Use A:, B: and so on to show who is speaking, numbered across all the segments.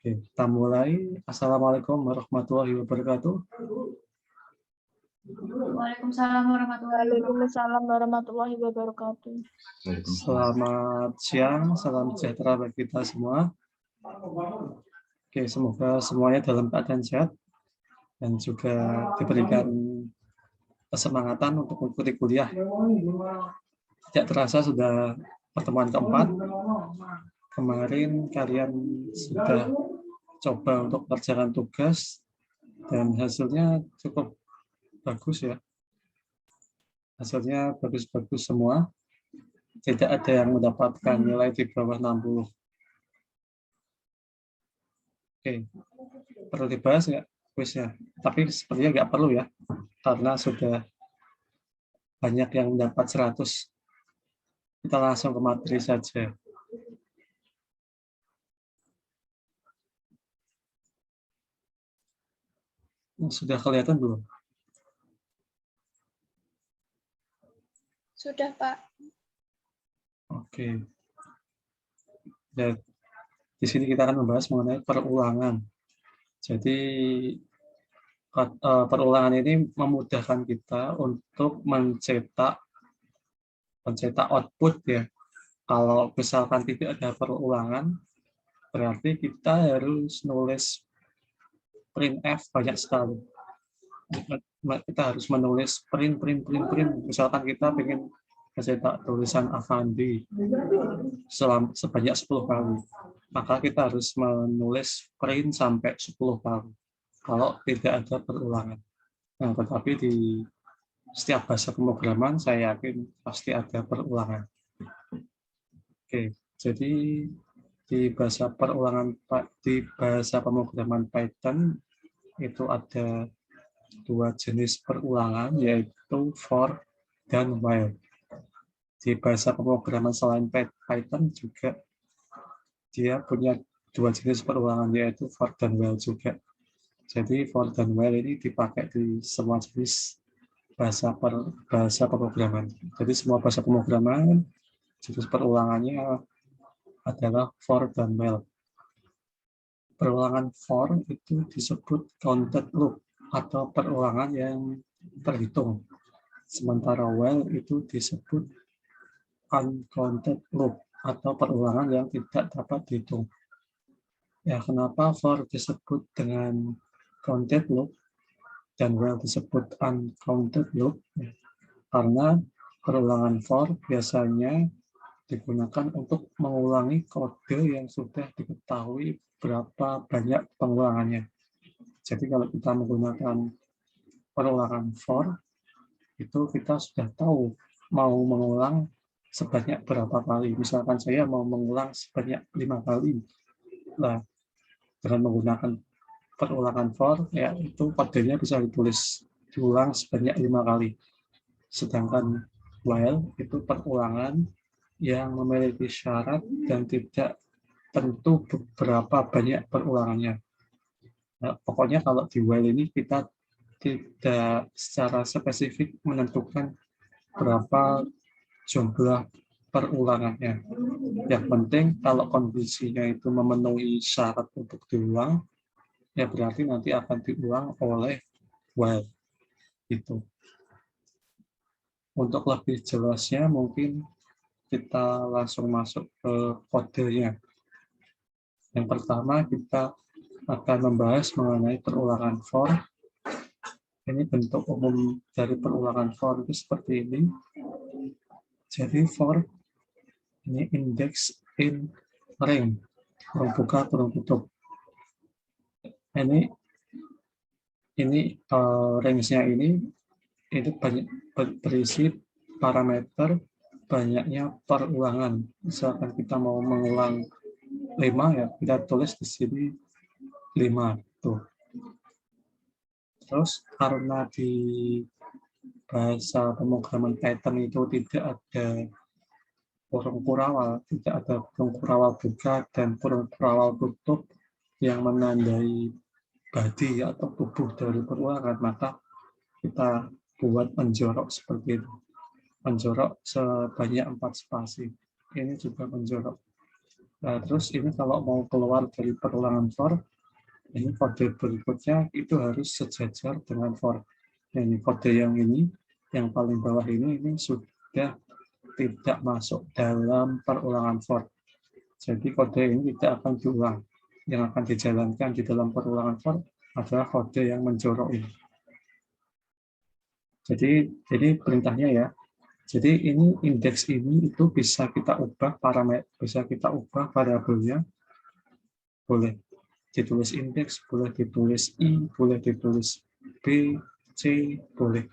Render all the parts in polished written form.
A: Oke, kita mulai. Assalamualaikum warahmatullahi wabarakatuh.
B: Waalaikumsalam warahmatullahi wabarakatuh.
A: Selamat siang, salam sejahtera bagi kita semua. Oke, semoga semuanya dalam keadaan sehat dan juga diberikan kesemangatan untuk mengikuti kuliah. Tidak terasa sudah pertemuan keempat. Kemarin kalian sudah coba untuk mengerjakan tugas dan hasilnya cukup bagus ya. Hasilnya bagus-bagus semua. Tidak ada yang mendapatkan nilai di bawah 60. Oke, perlu dibahas nggak kuisnya? Tapi sepertinya nggak perlu ya, karena sudah banyak yang mendapat 100. Kita langsung ke materi saja. Sudah kelihatan belum?
B: Sudah, Pak.
A: Oke. Dan di sini kita akan membahas mengenai perulangan. Jadi perulangan ini memudahkan kita untuk mencetak output ya. Kalau misalkan tidak ada perulangan, berarti kita harus nulis printf banyak sekali. Kita harus menulis print. Misalkan kita ingin mencetak tulisan Avandi sebanyak 10 kali, maka kita harus menulis print sampai 10 kali kalau tidak ada perulangan. Nah, tetapi di setiap bahasa pemrograman saya yakin pasti ada perulangan. Oke, jadi di bahasa pemrograman Python itu ada dua jenis perulangan, yaitu for dan while. Di bahasa pemrograman selain Python juga dia punya dua jenis perulangan, yaitu for dan while juga. Jadi for dan while ini dipakai di semua jenis bahasa pemrograman. Jadi semua bahasa pemrograman jenis perulangannya adalah for dan while. Perulangan for itu disebut counted loop atau perulangan yang terhitung. Sementara while itu disebut uncounted loop atau perulangan yang tidak dapat dihitung. Ya, kenapa for disebut dengan counted loop dan while disebut uncounted loop? Karena perulangan for biasanya digunakan untuk mengulangi kode yang sudah diketahui berapa banyak pengulangannya. Jadi kalau kita menggunakan perulangan for, itu kita sudah tahu mau mengulang sebanyak berapa kali. Misalkan saya mau mengulang sebanyak 5 kali. Nah, dengan menggunakan perulangan for, ya itu kodenya bisa ditulis diulang sebanyak 5 kali. Sedangkan while itu perulangan yang memiliki syarat dan tidak tentu berapa banyak perulangannya. Nah, pokoknya kalau di while ini kita tidak secara spesifik menentukan berapa jumlah perulangannya. Yang penting kalau kondisinya itu memenuhi syarat untuk diulang, ya berarti nanti akan diulang oleh while. Itu. Untuk lebih jelasnya mungkin kita langsung masuk ke kodenya. Yang pertama kita akan membahas mengenai perulangan for. Ini bentuk umum dari perulangan for itu seperti ini. Jadi for ini index in ring, kurung buka, kurung tutup. Ini range-nya ini itu berisi parameter banyaknya perulangan. Misalkan kita mau mengulang 5, ya kita tulis di sini 5 tuh. Terus karena di bahasa pemrograman Python itu tidak ada kurung kurawal, tidak ada kurung kurawal buka dan kurung kurawal tutup yang menandai body atau tubuh dari perulangan, maka kita buat menjorok seperti itu. Menjorok sebanyak 4 spasi. Ini juga menjorok. Nah, terus ini kalau mau keluar dari perulangan for, ini kode berikutnya itu harus sejajar dengan for. Nah, ini kode yang ini, yang paling bawah ini sudah tidak masuk dalam perulangan for. Jadi kode ini tidak akan diulang. Yang akan dijalankan di dalam perulangan for adalah kode yang menjorok ini. Jadi perintahnya ya. Jadi ini indeks ini itu bisa kita ubah parameter, bisa kita ubah variabelnya. Boleh ditulis indeks, boleh ditulis i, boleh ditulis b, c, boleh.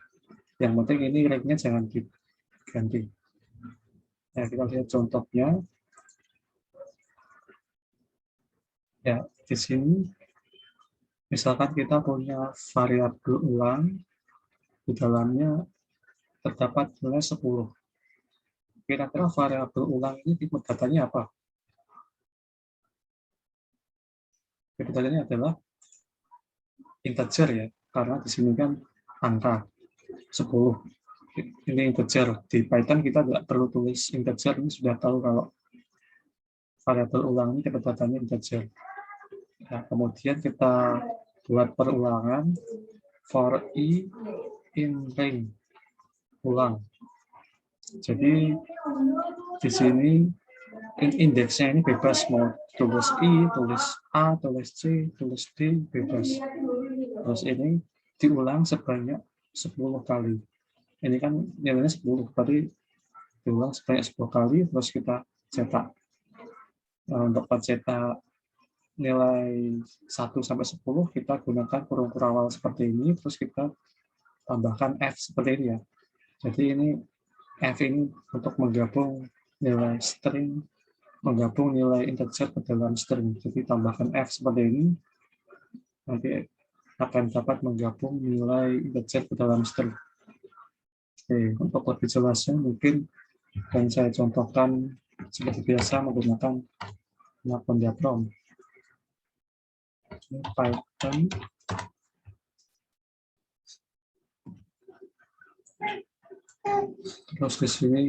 A: Yang penting ini rank-nya jangan diganti. Nah, kita lihat contohnya. Ya, di sini misalkan kita punya variabel ulang, di dalamnya terdapat nilai 10. Kira-kira variabel ulang ini tipe datanya apa? Tipe datanya adalah integer ya, karena di sini kan angka 10. Ini integer. Di Python kita tidak perlu tulis integer, ini sudah tahu kalau variabel ulang ini tipe datanya integer. Nah, kemudian kita buat perulangan for i in range ulang. Jadi di sini indeksnya ini bebas, mau tulis i, tulis a, tulis c, tulis d, bebas. Terus ini diulang sebanyak 10 kali. Ini kan nilainya 10, berarti diulang sebanyak 10 kali, terus kita cetak. Nah, untuk pencetak nilai 1 sampai 10 kita gunakan kurung kurawal seperti ini, terus kita tambahkan F seperti ini ya. Jadi ini F ini untuk menggabung nilai string, menggabung nilai integer ke dalam string. Jadi tambahkan F seperti ini, nanti akan dapat menggabung nilai integer ke dalam string. Oke, untuk lebih jelasnya mungkin akan saya contohkan seperti biasa menggunakan penakon diaprom. Python terus di sini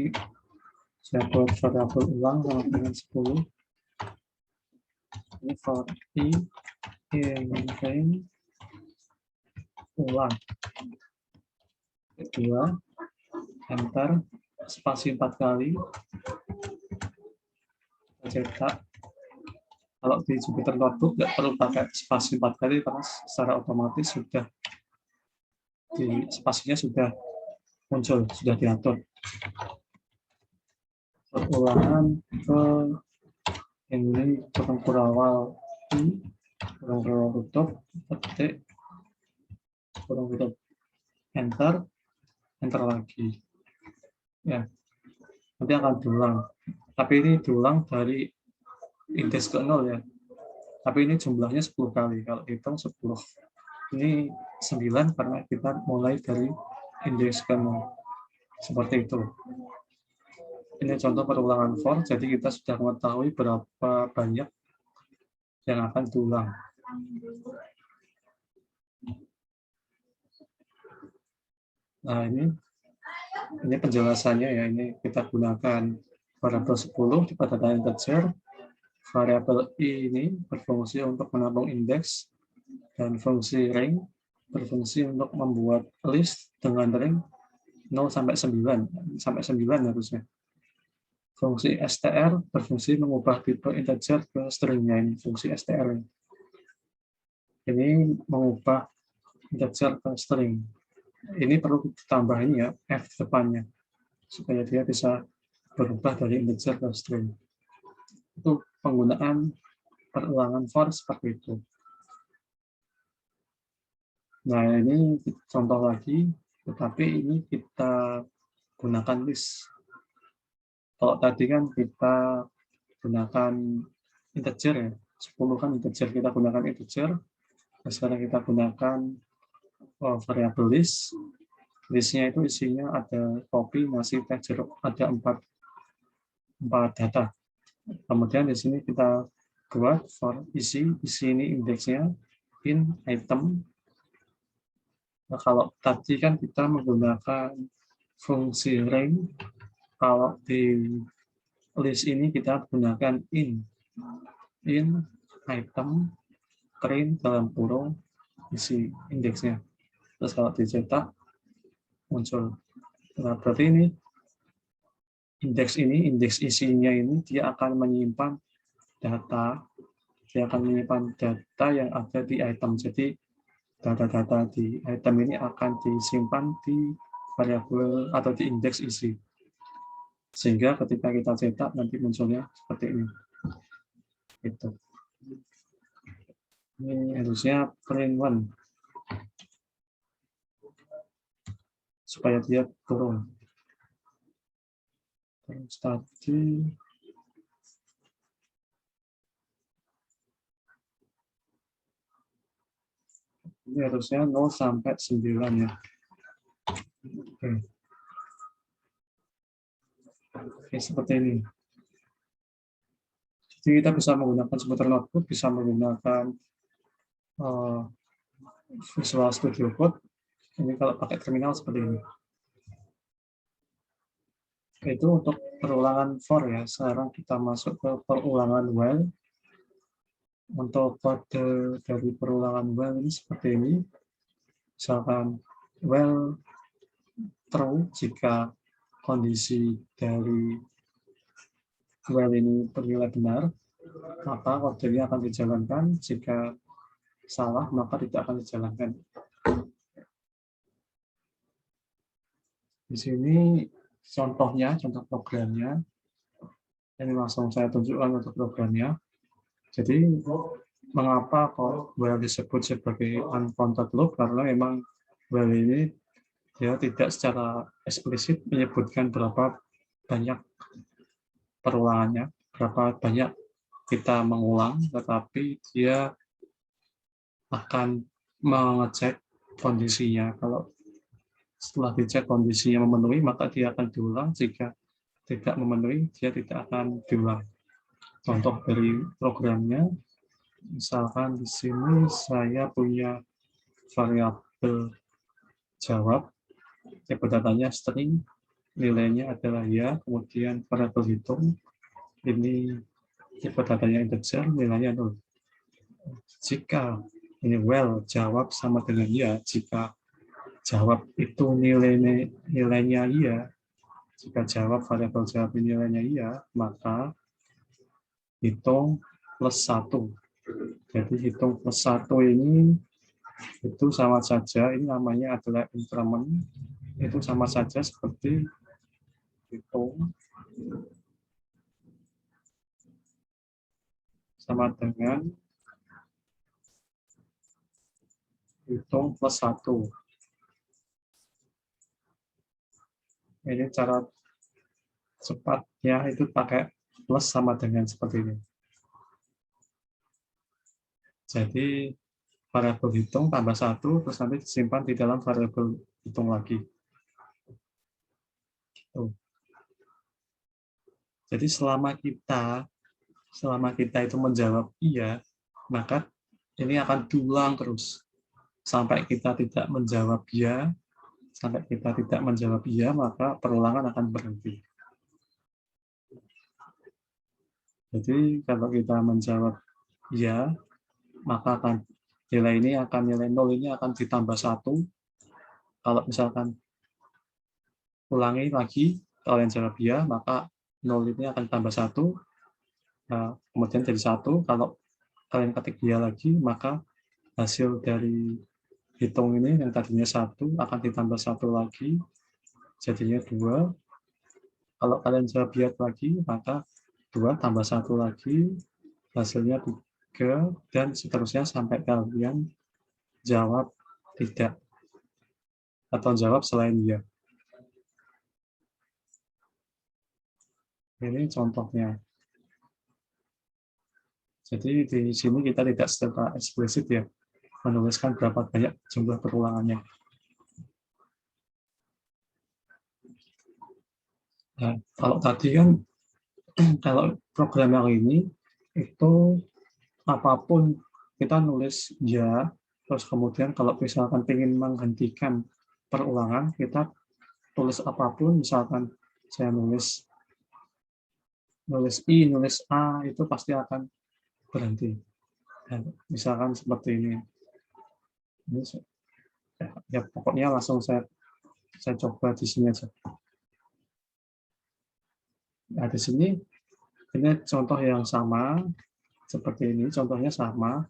A: saya buat variabel ulang sama dengan 10. Ini for i in range ulang. Kedua, enter, spasi 4 kali. Cetak. Kalau di Jupyter Notebook nggak perlu pakai spasi 4 kali karena secara otomatis sudah di spasinya sudah muncul, sudah diatur. Perulangan ke ini kurung kurawal i, kurung kurawal tutup, petik, kurung tutup, enter, enter lagi. Ya, nanti akan diulang. Tapi ini diulang dari indeks ke 0 ya. Tapi ini jumlahnya 10 kali. Kalau hitung 10. Ini 9 karena kita mulai dari indeks ke 0. Seperti itu. Ini contoh perulangan for, jadi kita sudah mengetahui berapa banyak yang akan diulang. Nah, ini penjelasannya ya. Ini kita gunakan variabel 10 di data integer. Variabel i ini berfungsi untuk menampung indeks, dan fungsi range berfungsi untuk membuat list dengan range 0 sampai 9 harusnya. Fungsi str berfungsi mengubah tipe integer ke stringnya, ini fungsi str. Ini mengubah integer ke string. Ini perlu ditambah ini ya, f depannya supaya dia bisa berubah dari integer ke string. Itu penggunaan perulangan for seperti itu. Nah, ini contoh lagi, tetapi ini kita gunakan list. Kalau tadi kan kita gunakan integer ya, 10 kan integer, kita gunakan integer. Nah, sekarang kita gunakan variabel list. Listnya itu isinya ada kopi, nasi, teh, jeruk, ada 4 data. Kemudian di sini kita buat for isi ini indeksnya, in item. Nah, kalau tadi kan kita menggunakan fungsi range, kalau di list ini kita gunakan in. in item print dalam kurung isi indeksnya. Terus kalau dicetak muncul. Nah, berarti ini indeks isinya ini dia akan menyimpan data, yang ada di item. Jadi data-data di item ini akan disimpan di variabel atau di indeks isi. Sehingga ketika kita cetak nanti munculnya seperti ini. Itu. Ini harusnya print one supaya dia turun. Terus tadi ini harusnya 0 sampai 9 ya. Oke, seperti ini. Jadi kita bisa menggunakan seputar notebook, bisa menggunakan Visual Studio Code. Ini kalau pakai terminal seperti ini. Itu untuk perulangan for ya. Sekarang kita masuk ke perulangan while. Untuk kode dari perulangan while ini seperti ini. Misalkan while true jika kondisi dari while ini bernilai benar, maka kodenya akan dijalankan. Jika salah, maka tidak akan dijalankan. Di sini contohnya, contoh programnya. Ini langsung saya tunjukkan untuk programnya. Jadi, mengapa kok while disebut sebagai uncounted loop? Karena memang while ini dia tidak secara eksplisit menyebutkan berapa banyak perulangannya, berapa banyak kita mengulang, tetapi dia akan mengecek kondisinya. Kalau setelah dicek kondisinya memenuhi, maka dia akan diulang. Jika tidak memenuhi, dia tidak akan diulang. Contoh dari programnya, misalkan di sini saya punya variabel jawab, tipe datanya string, nilainya adalah ya, kemudian variabel hitung, ini tipe datanya integer, nilainya 0. Jika ini while jawab sama dengan ya, jika jawab itu nilainya iya, jika jawab variabel jawab ini nilainya iya, maka hitung plus 1. Jadi hitung plus 1 ini itu sama saja, ini namanya adalah increment, itu sama saja seperti hitung sama dengan hitung plus 1. Ini cara cepatnya itu pakai plus sama dengan seperti ini. Jadi variabel hitung tambah 1, terus nanti disimpan di dalam variabel hitung lagi. Jadi selama kita itu menjawab iya, maka ini akan diulang terus sampai kita tidak menjawab iya. Sampai kita tidak menjawab iya, maka perulangan akan berhenti. Jadi kalau kita menjawab iya, maka nilai 0 ini akan ditambah 1. Kalau misalkan ulangi lagi, kalau yang jawab iya, maka 0 ini akan tambah 1. Nah, kemudian jadi 1. Kalau kalian ketik iya lagi, maka hasil dari hitung ini yang tadinya 1 akan ditambah 1 lagi, jadinya 2. Kalau kalian jawab iya lagi, maka 2 tambah 1 lagi, hasilnya 3, dan seterusnya sampai kalian jawab tidak atau jawab selain iya. Ini contohnya. Jadi di sini kita tidak secara eksplisit ya menuliskan berapa banyak jumlah perulangannya. Nah, kalau tadi kan kalau program yang ini itu apapun kita nulis ya, terus kemudian kalau misalkan ingin menghentikan perulangan, kita tulis apapun, misalkan saya nulis nulis I, nulis A itu pasti akan berhenti. Dan misalkan seperti ini. Ya, pokoknya langsung saya coba di sini aja. Nah, di sini ini contoh yang sama seperti ini, contohnya sama.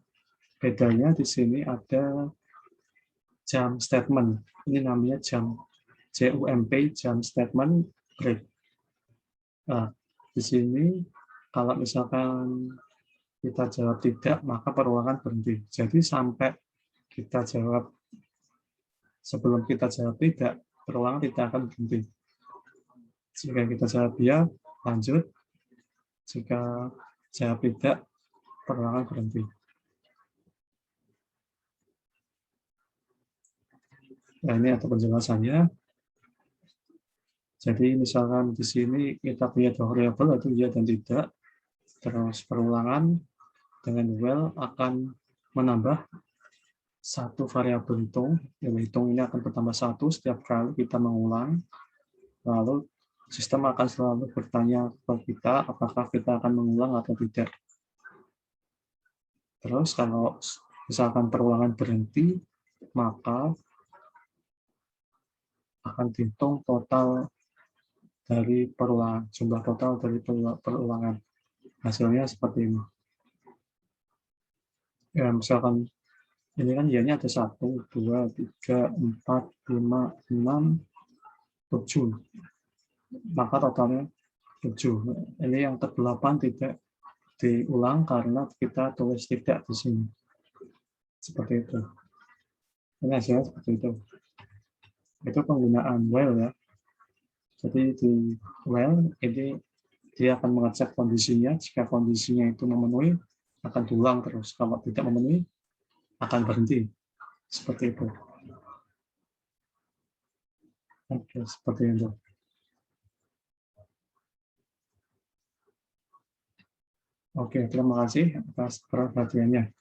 A: Bedanya di sini ada jam statement. Ini namanya jam JUMP, jam statement break. Nah, di sini kalau misalkan kita jawab tidak, maka perulangan berhenti. Jadi sampai kita jawab, sebelum kita jawab tidak, perulangan tidak akan berhenti. Jika kita jawab ya, lanjut. Jika jawab tidak, perulangan berhenti. Nah, ini ada penjelasannya. Jadi misalkan di sini kita punya dua variabel, yaitu ya dan tidak. Terus perulangan dengan while akan menambah satu variabel hitung. Yang hitung ini akan bertambah satu setiap kali kita mengulang. Lalu sistem akan selalu bertanya ke kita apakah kita akan mengulang atau tidak. Terus kalau misalkan perulangan berhenti, maka akan dihitung total dari perulangan, jumlah total dari perulangan. Hasilnya seperti ini. Ya, misalkan ini kan y-nya ada 1, 2, 3, 4, 5, 6, 7. Maka totalnya 7. Ini yang ke-8 tidak diulang karena kita tulis tidak di sini. Seperti itu. Ini hasilnya seperti itu. Itu penggunaan while ya. Jadi di while ini dia akan mengecek kondisinya. Jika kondisinya itu memenuhi, akan diulang terus. Kalau tidak memenuhi, akan berhenti. Seperti itu. Oke, seperti itu. Oke, terima kasih atas perhatiannya.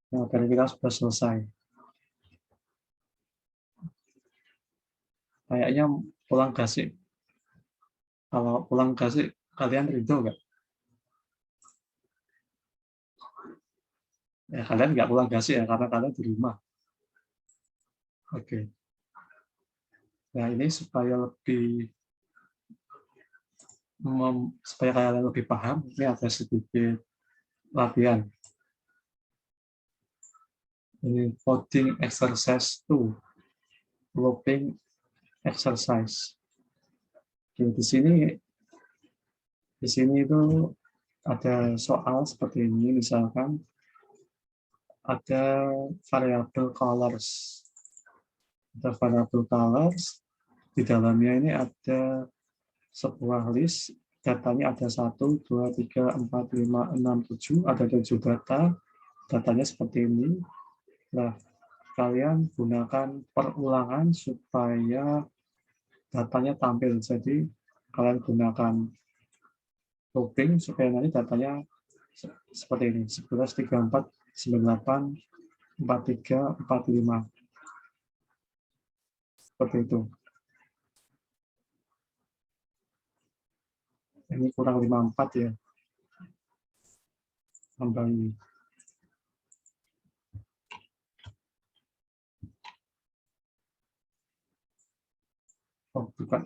A: Nah, dari kita sudah selesai. Kayaknya pulang kasih. Kalau pulang kasih, kalian ridho nggak? Ya, kalian nggak pulang kasih ya, karena kalian di rumah. Oke. Nah, ini supaya kalian lebih paham, ini ada sedikit latihan. Ini coding exercise 2, looping exercise. Oke, di sini itu ada soal seperti ini, misalkan ada variabel colors. Ada variabel colors, di dalamnya ini ada sebuah list, datanya ada 1, 2, 3, 4, 5, 6, 7, ada 7 data, datanya seperti ini. Nah, kalian gunakan perulangan supaya datanya tampil. Jadi, kalian gunakan looping supaya nanti datanya seperti ini, 11, 34, 98, 43, 45. Seperti itu. Ini kurang 54 ya. Tambah ini. Oh, bukan.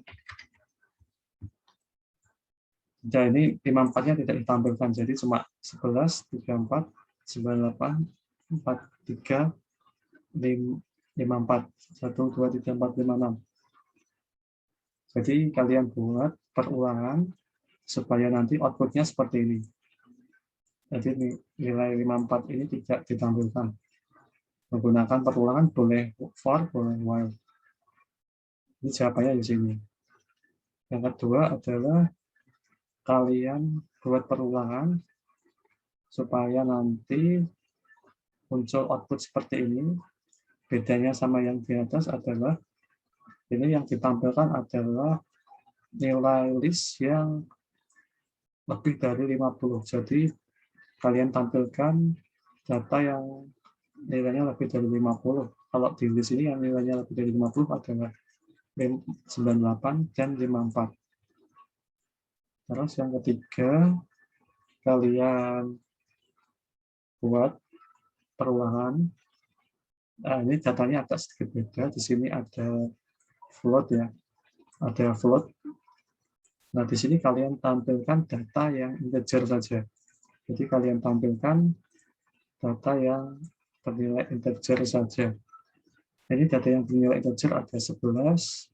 A: Nah, ini 54-nya tidak ditampilkan. Jadi cuma 11, 34, 98, 43, 54. 1, 2, 3, 4, 5, 6. Jadi kalian buat perulangan supaya nanti outputnya seperti ini. Jadi nilai 54 ini tidak ditampilkan. Menggunakan perulangan boleh for, boleh while. Ini jawabannya di sini. Yang kedua adalah kalian buat perulangan supaya nanti muncul output seperti ini. Bedanya sama yang di atas adalah ini yang ditampilkan adalah nilai list yang lebih dari 50. Jadi kalian tampilkan data yang nilainya lebih dari 50. Kalau di list ini yang nilainya lebih dari 50 adalah 98 dan 54. Terus yang ketiga, kalian buat perulangan. Nah, ini datanya agak sedikit beda. Di sini ada float ya, ada float. Nah, di sini kalian tampilkan data yang integer saja. Jadi kalian tampilkan data yang bernilai integer saja. Jadi data yang bernilai integer ada 11,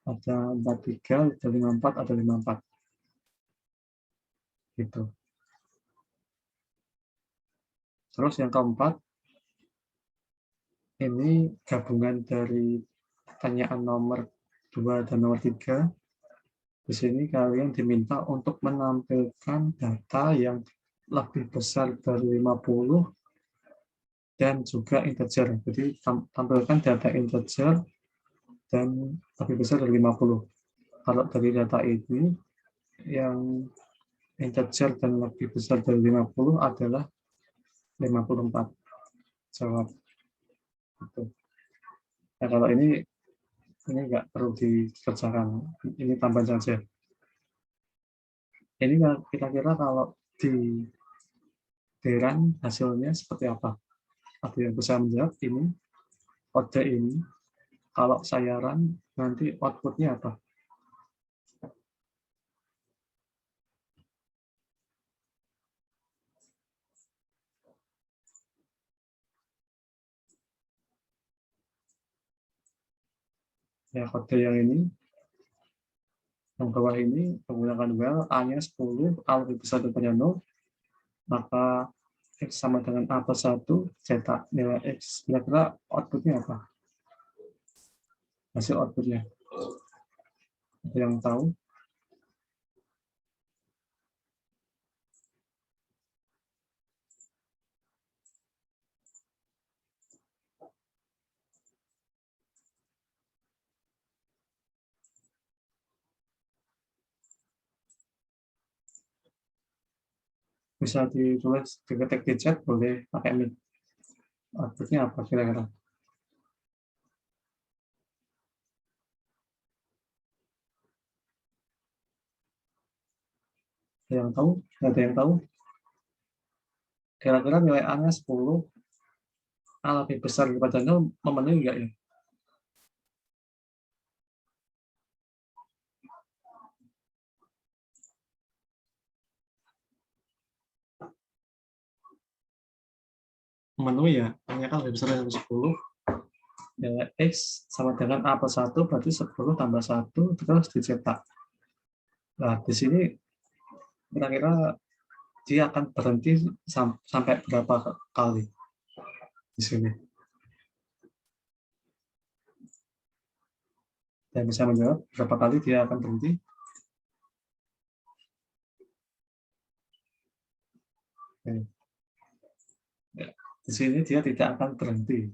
A: ada 43, ada 54, ada 54. Gitu. Terus yang keempat, ini gabungan dari pertanyaan nomor 2 dan nomor 3. Di sini kalian diminta untuk menampilkan data yang lebih besar dari 50 dan juga integer. Jadi tampilkan data integer dan lebih besar dari 50. Kalau dari data ini yang integer dan lebih besar dari 50 adalah 54. Jawab. Gitu. Nah, kalau ini nggak perlu dikerjakan. Ini tambahan saja. Ini kira-kira kalau di Deran hasilnya seperti apa? Ada yang bisa menjawab ini, kode ini, kalau saya run, nanti outputnya apa? Ya, kode yang ini, yang bawah ini, menggunakan well, A-nya 10, A lebih besar daripada 0, maka X sama dengan A plus 1, cetak nilai X. Kira-kira outputnya apa? Hasil outputnya. Ada yang tahu? Bisa ditulis, diketik di chat, boleh pakai mic. Outputnya apa kira-kira? Ada yang tahu? Nggak ada yang tahu? Kira-kira nilai A-nya 10, A lebih besar daripada 0, memenuhi nggak ya? Memenuhi ya, A-nya kan lebih besar dari 10, nilai X sama dengan A plus 1, berarti 10 tambah 1, terus dicetak. Nah, di sini kira-kira dia akan berhenti sampai berapa kali di sini? Yang bisa menjawab berapa kali dia akan berhenti? Ya, di sini dia tidak akan berhenti.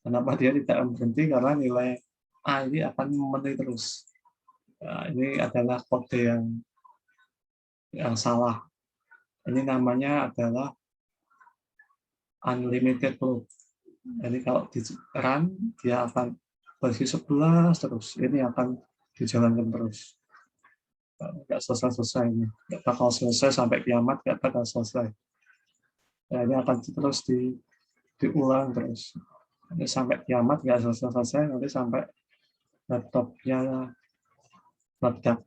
A: Kenapa dia tidak akan berhenti? Karena nilai A ini akan memenuhi terus. Nah, ini adalah kode yang salah. Ini namanya adalah unlimited loop. Jadi kalau di run, dia akan versi 11 terus. Ini akan dijalankan terus. Nggak selesai-selesai ini. Nggak bakal selesai sampai kiamat, nggak bakal selesai. Nah, ini akan terus diulang terus. Nanti sampai kiamat nggak selesai-selesai, nanti sampai laptopnya meledak.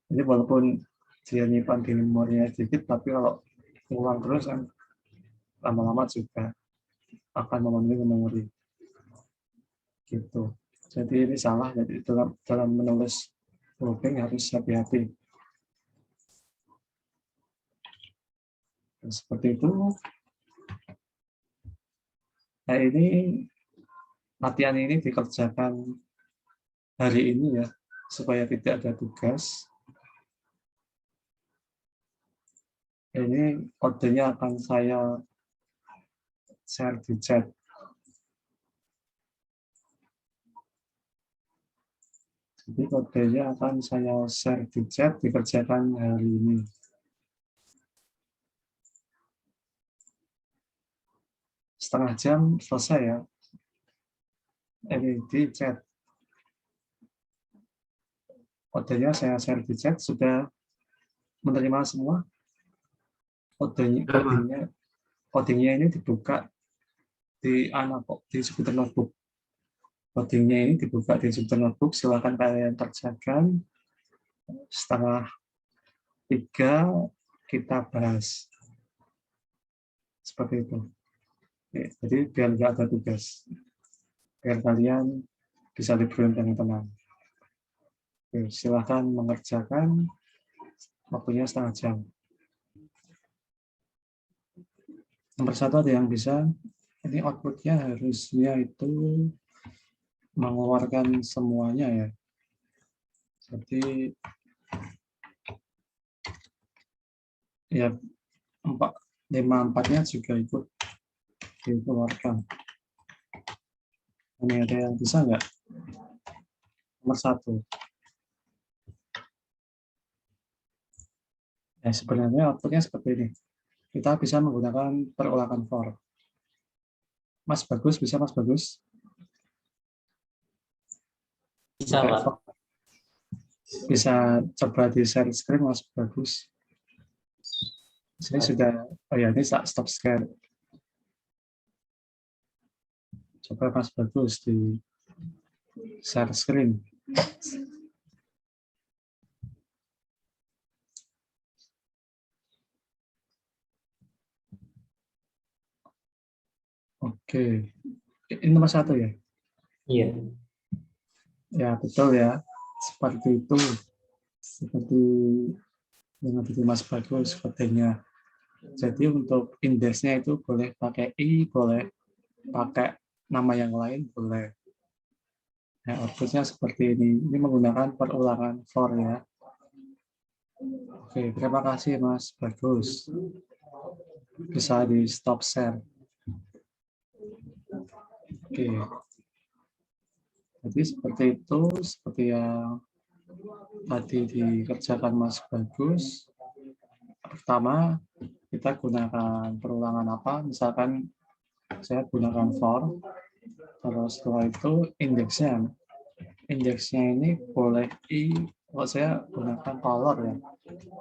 A: Jadi walaupun dia nyimpan di memorinya sedikit, tapi kalau ulang terus kan lama-lama juga akan memenuhi memori. Gitu. Jadi ini salah. Jadi dalam menulis looping harus hati-hati. Seperti itu. Nah, ini latihan ini dikerjakan hari ini ya, supaya tidak ada tugas. Ini kodenya akan saya share di chat. Jadi kodenya akan saya share di chat, dikerjakan hari ini. Setengah jam selesai ya. Ini di chat. Kodenya saya share di chat. Sudah menerima semua? Codingnya ini dibuka di Jupyter Notebook. Codingnya ini dibuka di Jupyter Notebook. Silakan kalian kerjakan. Setelah 3 kita bahas. Seperti itu. Oke, jadi biar nggak ada tugas. Biar kalian bisa liburan dengan tenang. Oke, silakan mengerjakan. Waktunya setengah jam. Nomor 1 ada yang bisa. Ini outputnya harusnya itu mengeluarkan semuanya ya. Jadi ya 54-nya juga ikut dikeluarkan. Ini ada yang bisa nggak? Nomor 1. Nah, sebenarnya outputnya seperti ini. Kita bisa menggunakan perulangan for. Mas Bagus, bisa Mas Bagus?
C: Bisa, Pak.
A: Bisa coba di share screen Mas Bagus. Ini sudah, oh ya ini stop share. Coba Mas Bagus di share screen. Oke, ini nomor 1 ya?
C: Iya.
A: Ya betul ya, seperti itu. Seperti yang ada di Mas Bagus kodenya. Jadi untuk indeksnya itu boleh pakai I, boleh pakai nama yang lain, boleh. Nah, outputnya seperti ini. Ini menggunakan perulangan for ya. Oke, terima kasih Mas Bagus. Bisa di stop share. Oke. Jadi seperti itu, seperti yang tadi dikerjakan Mas Bagus. Pertama, kita gunakan perulangan apa? Misalkan saya gunakan for, terus setelah itu indeksnya ini boleh kalau saya gunakan color ya,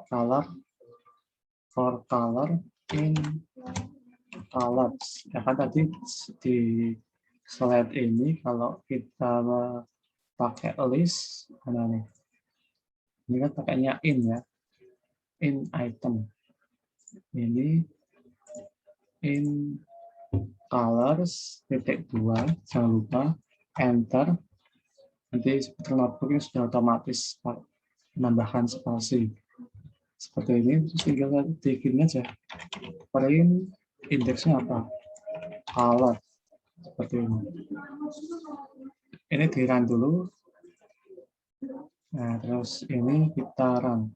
A: color for color in colors. Ya kan tadi di slide ini kalau kita pakai list, mana nih? Ini kan pakainya in ya, in item. Ini in colors -2, jangan lupa enter. Nanti Jupyter Notebook ini sudah otomatis menambahkan spasi seperti ini. Terus tinggal bikin aja print indeksnya apa, color, seperti ini. Ini di run dulu. Nah terus ini kita run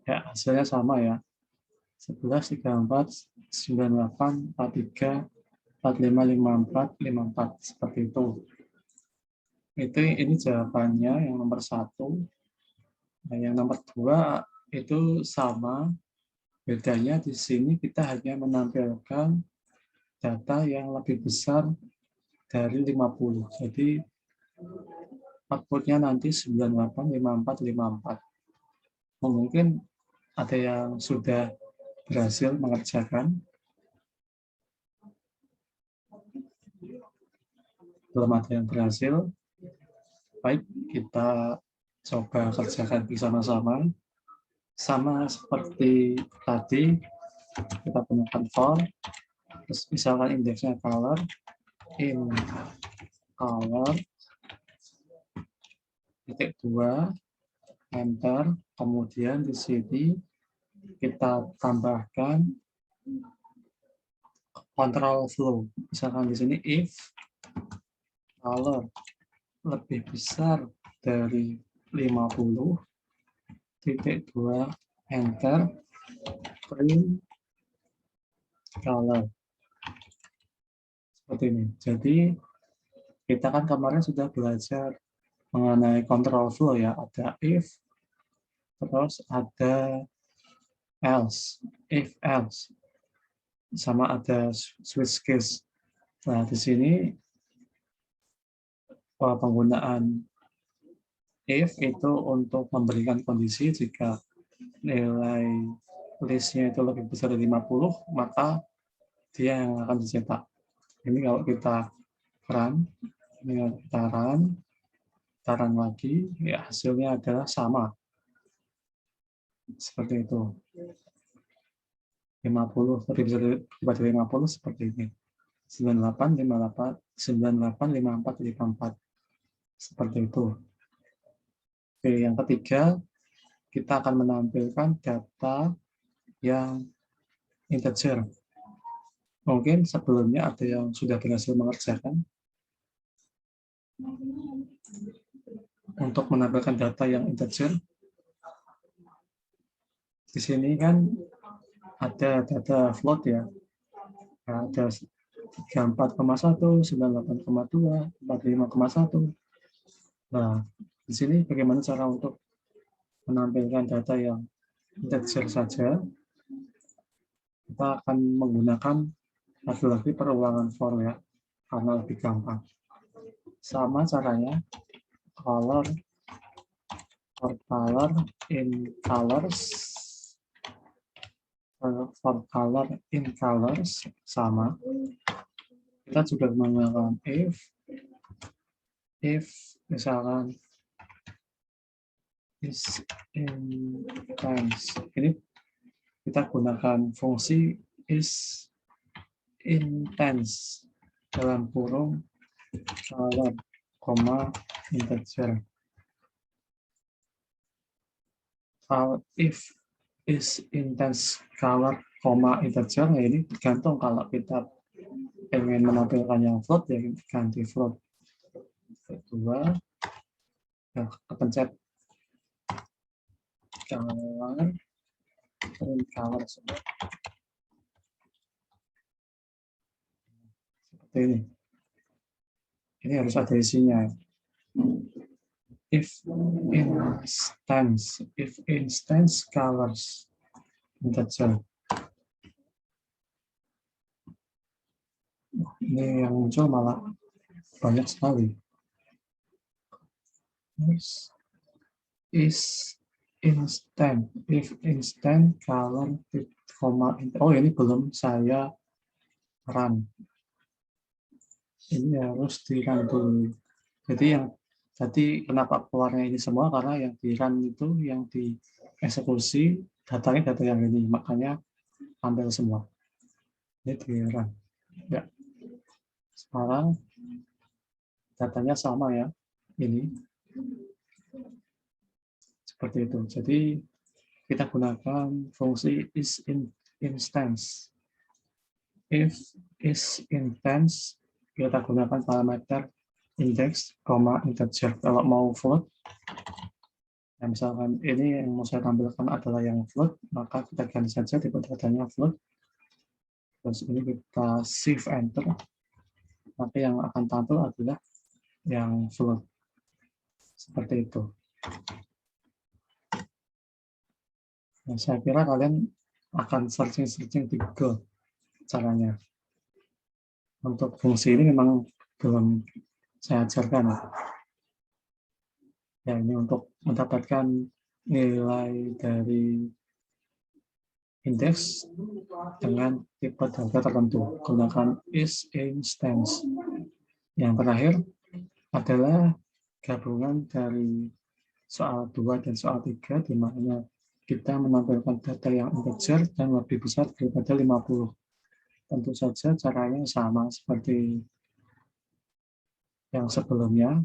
A: ya, hasilnya sama ya, 11, 34, 98, 43, 45, 54, 54, seperti itu. Ini jawabannya yang nomor 1. Nah, yang nomor 2 itu sama. Bedanya di sini kita hanya menampilkan data yang lebih besar dari 50. Jadi outputnya nanti 98, 54, 54. Mungkin ada yang sudah berhasil mengerjakan. Belum ada yang berhasil. Baik, kita coba kerjakan bersama-sama. Sama seperti tadi, kita gunakan for. Terus misalkan indeksnya color, in color, -2, enter. Kemudian di sini kita tambahkan control flow. Misalkan di sini if color lebih besar dari 50, -2, enter, print color. Seperti ini. Jadi kita kan kemarin sudah belajar mengenai control flow ya. Ada if, terus ada else, if else, sama ada switch case. Nah di sini penggunaan if itu untuk memberikan kondisi jika nilai listnya itu lebih besar dari 50, maka dia yang akan dicetak. Ini kalau kita run, ini kalau kita run lagi, ya hasilnya adalah sama. Seperti itu. 50 lebih besar dari 50 seperti ini. 98, 58, 98, 54, 54. Seperti itu. Oke, yang ketiga, kita akan menampilkan data yang integer. Mungkin sebelumnya ada yang sudah berhasil mengerjakan. Untuk menampilkan data yang integer, di sini kan ada data float ya. Ada 34,1, 98,2, 45,1. Nah, di sini bagaimana cara untuk menampilkan data yang integer saja? Kita akan menggunakan lagi-lagi perulangan for ya, karena lebih gampang. Sama caranya, color for color in colors, for color in colors sama. Kita juga menggunakan if misalkan is intense. Ini kita gunakan fungsi is intense dalam kurung color, integer. If is intense color, integer, ya ini tergantung kalau kita ingin menampilkan yang float ya ganti float. Kedua, ya, kepencet color, print color seperti ini. Ini harus ada isinya. If instance colors integer. Ini yang muncul malah banyak sekali. Is instant, if instant color oh ini belum saya run. Ini harus di run dulu. Jadi kenapa keluarnya ini semua, karena yang di run itu yang dieksekusi datanya data yang ini, makanya ambil semua. Ini di run. Ya. Sekarang datanya sama ya, ini seperti itu. Jadi kita gunakan fungsi is instance. If is instance, kita gunakan parameter index, integer. Kalau mau float, ya misalkan ini yang mau saya tampilkan adalah yang float, maka kita ganti saja tipe datanya float. Terus ini kita shift enter, maka yang akan tampil adalah yang float. Seperti itu. Nah, saya kira kalian akan searching di Google caranya. Untuk fungsi ini memang belum saya ajarkan. Ya, ini untuk mendapatkan nilai dari indeks dengan tipe data tertentu. Gunakan is instance. Yang terakhir adalah gabungan dari soal 2 dan soal 3, di mana kita menampilkan data yang integer dan lebih besar daripada 50. Tentu saja caranya sama seperti yang sebelumnya.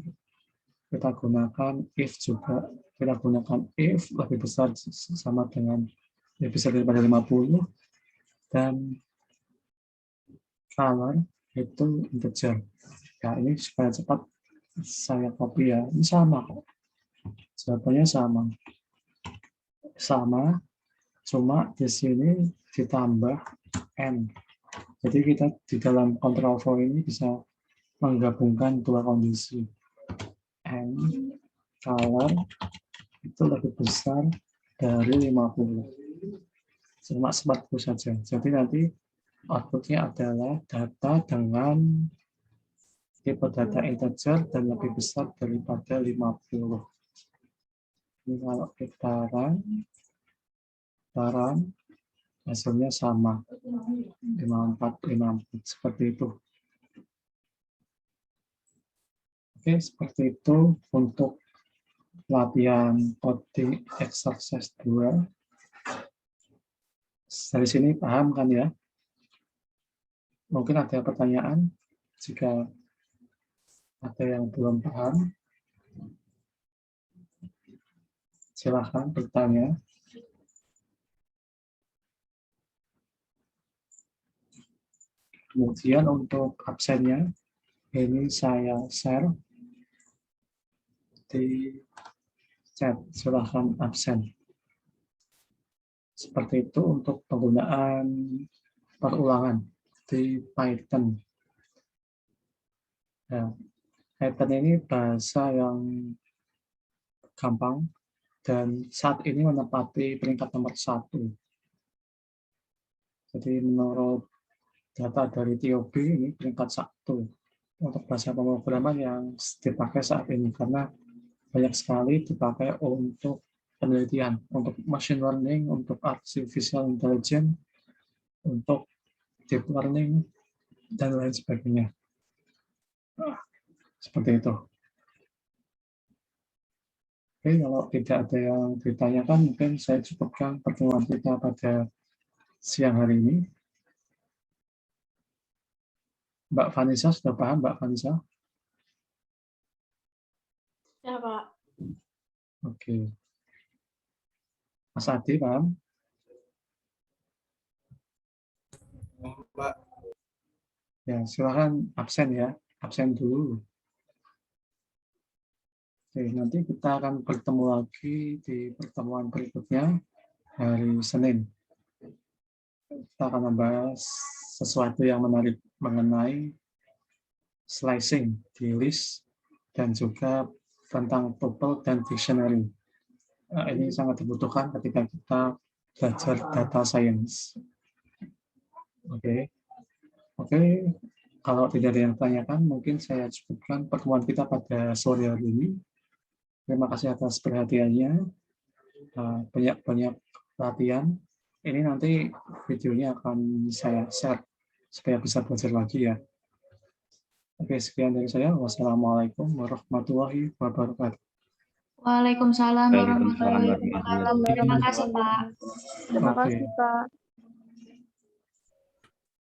A: Kita gunakan if juga. Kita gunakan if lebih besar sama dengan lebih besar daripada 50 dan color itu integer. Ya, ini supaya cepat saya copy ya. Ini sama kok. Jawabannya sama. Sama, cuma di sini ditambah n. Jadi kita di dalam control for ini bisa menggabungkan dua kondisi. N color itu lebih besar dari 50. Cuma 40 saja. Jadi nanti outputnya adalah data dengan tipe data integer dan lebih besar daripada 50. Ini kalau kita run, hasilnya sama. 54, 54, seperti itu. Oke, seperti itu untuk latihan coding exercise 2. Dari sini paham kan ya? Mungkin ada pertanyaan. Jika ada yang belum paham, silahkan bertanya. Kemudian untuk absennya, ini saya share di chat, silahkan absen. Seperti itu untuk penggunaan perulangan di Python. Nah, Python ini bahasa yang gampang dan saat ini menempati peringkat nomor 1. Jadi menurut data dari TOB ini peringkat 1 untuk bahasa pemrograman yang dipakai saat ini, karena banyak sekali dipakai untuk penelitian, untuk machine learning, untuk artificial intelligence, untuk deep learning, dan lain sebagainya. Seperti itu. Oke, kalau tidak ada yang ditanyakan, mungkin saya cukupkan pertemuan kita pada siang hari ini. Mbak Vanessa, sudah paham Mbak Vanessa?
B: Ya, Pak.
A: Oke. Mas Adi, paham?
D: Pak.
A: Ya, silakan absen ya. Absen dulu. Oke, nanti kita akan bertemu lagi di pertemuan berikutnya hari Senin. Kita akan membahas sesuatu yang menarik mengenai slicing di list dan juga tentang tuple dan dictionary. Ini sangat dibutuhkan ketika kita belajar data science. Oke. Kalau tidak ada yang tanyakan, mungkin saya cukupkan pertemuan kita pada sore hari ini. Terima kasih atas perhatiannya. Banyak-banyak latihan. Ini nanti videonya akan saya share supaya bisa belajar lagi ya. Oke, sekian dari saya. Wassalamualaikum warahmatullahi wabarakatuh.
B: Waalaikumsalam
D: Waalaikumsalam
B: warahmatullahi wabarakatuh. Terima kasih, Pak.
A: Terima kasih,
B: Pak.